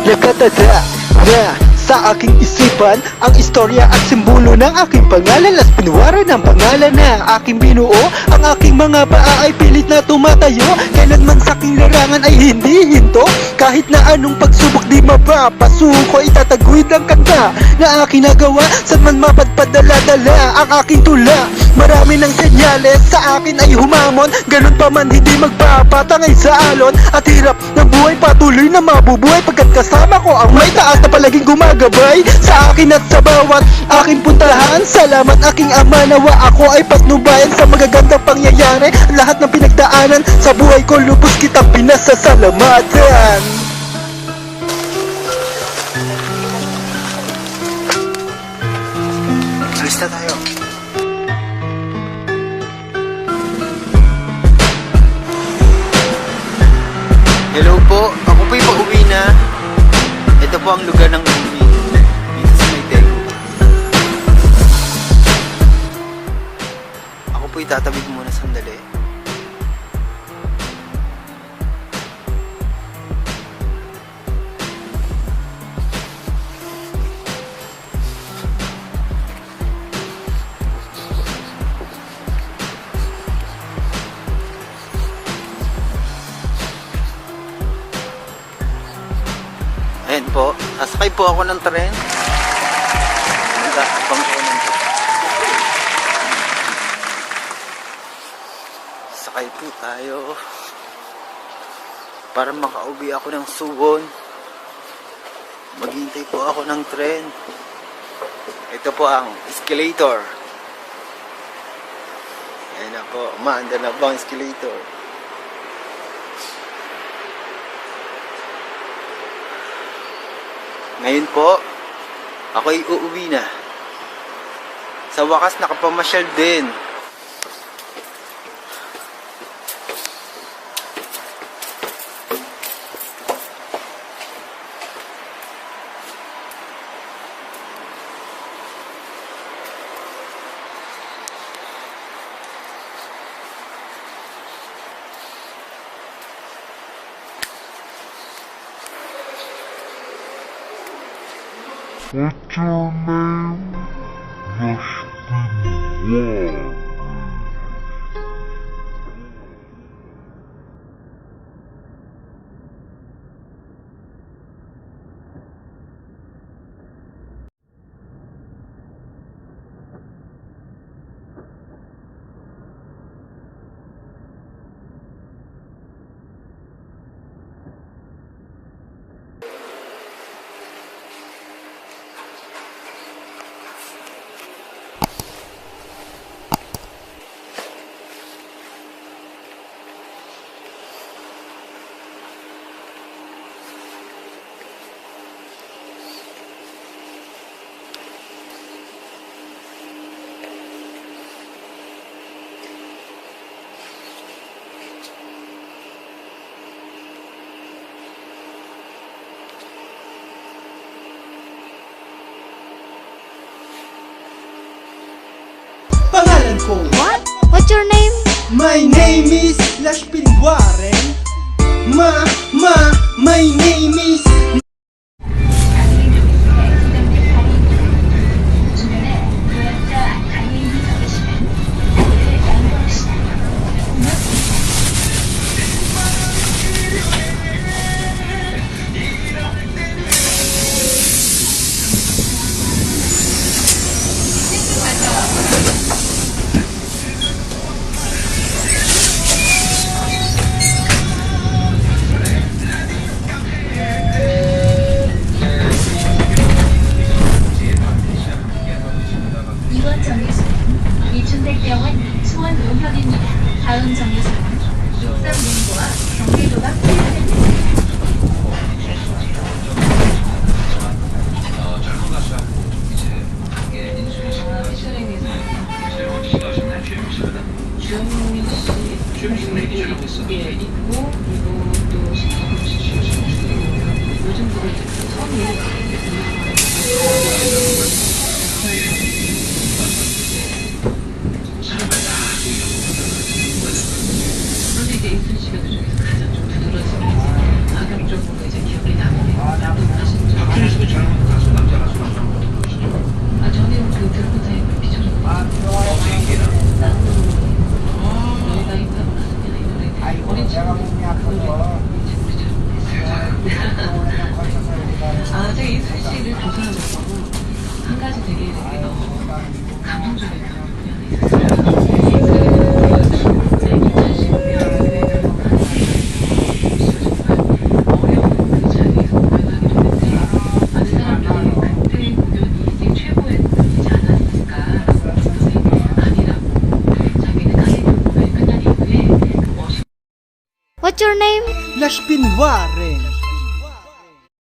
Nagkatata na sa aking isipan ang istorya at simbolo ng aking pangalan. Las pinwara ng pangalan na aking binuo. Ang aking mga paa ay pilit na tumatayo. Kailanman sa aking larangan ay hindi hinto. Kahit na anong pagsubok di mapapasuko, itataguyod ang kanta na aking nagawa. Saan man mapadpadala-dala ang aking tula. Marami ng senyales sa akin ay humamon. Ganun pa man hindi magpapatangay sa alon. At hirap ng buhay patuloy na mabubuhay pagkat kasama ko ang may taas na palaging gumagabay sa akin at sa bawat aking puntahan. Salamat aking ama, nawa ako ay patnubayan sa magagandang pangyayari. Lahat ng pinagdaanan sa buhay ko lubos kitang pinasasalamatan. Alis na tayo. Hello po, ako po'y pauwi na. Ito po ang lugar ng uwi dito sa Maytego. Ako po'y tatawid muna sandali. Ayan po, asakay po ako ng tren. Nag-aabang ko ng tren. Sakay po tayo para makauwi ako ng Suwon. Maghintay po ako ng tren. Ito po ang escalator. Ayan na po, umaanda na po ang escalator. Ngayon po, ako'y uuwi na. Sa wakas, nakapamasyal din. What's your name? Justin Wall. Pangalan ko, What? What's your name? my name is Lash Pinwaren. My name is 이번 정류소는 이춘백병원 수원노현입니다. 다음 정류소는 육삼문고와 경기도가 풀려됩니다. 주영민 씨, 예, 있고 그리고 또 요즘 들어 성이 그런데 이제 이순 씨가 그 중에서 가장 좀 두드러지게 이제 악역적으로 이제 기억에 남는 하신 점. 아 저는 그 드라마 타임을 비춰줬거든요. 너희가 힘들어 하느냐 이 노래 어린 친구들 그 노래 우리 친구들 아 제가 이순 씨를 조사하면서 한 가지 되게 너무 감동적이었던 부분이 하나 있어요. 그 2010년에 어려운 그 자리에서 공연하게 됐는데 많은 사람들이 그때 공연이 인생 최고의 공연이지 않았을까 했더니 아니라고 자기는 카네이션 공연이 끝난 이후에 그 멋있는 What's your name? Las Pinware